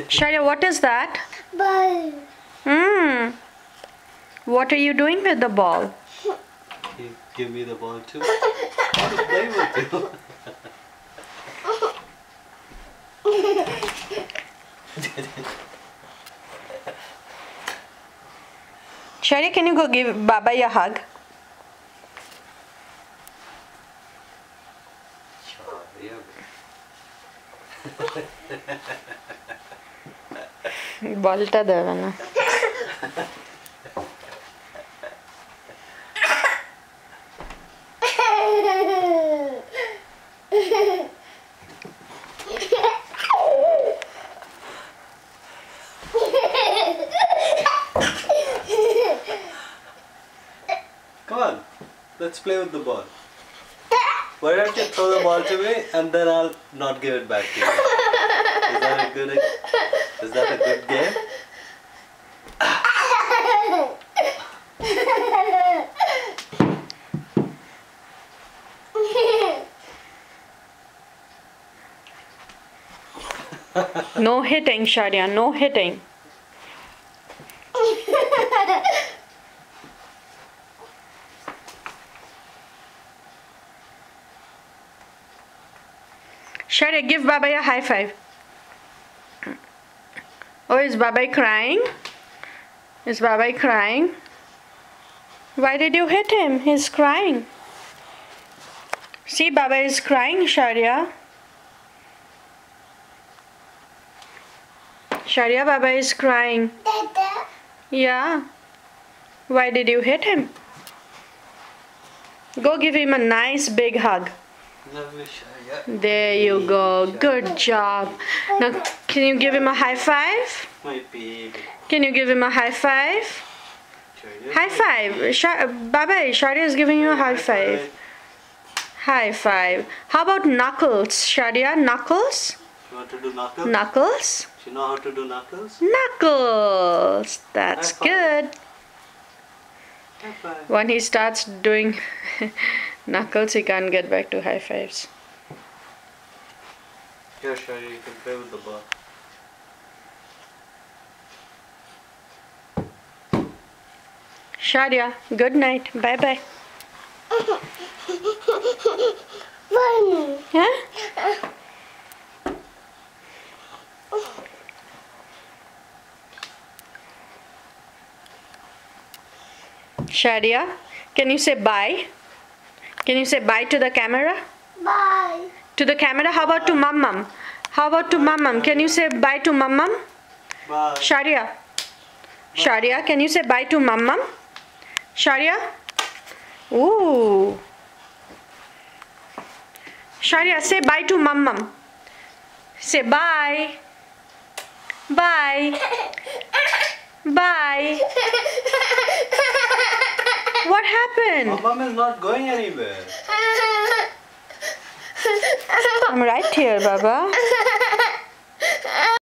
Sharia, what is that? Ball. What are you doing with the ball? Give me the ball too. I want to play with you. Sharia, can you go give Baba a hug? বলটা দেবে না Come on, let's play with the ball. Why don't you throw the ball to me and then I'll not give it back to you? Is that a good game? No hitting, Sharia, no hitting. Sharia, give Baba a high five. Oh, is Baba crying? Is Baba crying? Why did you hit him? He's crying. See, Baba is crying, Sharia. Sharia, Baba is crying. Dada. Yeah. Why did you hit him? Go give him a nice big hug. Love you, Sharia. There you go. Good job. Now, can you give him a high five? My baby. Can you give him a high five? Sharia. High five. Baba, Sharia is giving you a high five. High five. How about knuckles, Sharia? Knuckles? You want to do knuckles? Knuckles? Do you know how to do knuckles? Knuckles. That's High five. good. High five. When he starts doing knuckles, he can't get back to high fives. Here, Sharia, you can play with the ball. Sharia, good night. Bye bye. One. Huh? Sharia, can you say bye? Can you say bye to the camera? Bye. To the camera? How about to Mammam? How about to Mammam? Can you say bye to Mammam? Bye. Sharia. Sharia, can you say bye to Mammam? Sharia? Ooh. Sharia, say bye to Mammam. Say bye. Bye. Bye. What happened? Mom is not going anywhere. I'm right here, Baba.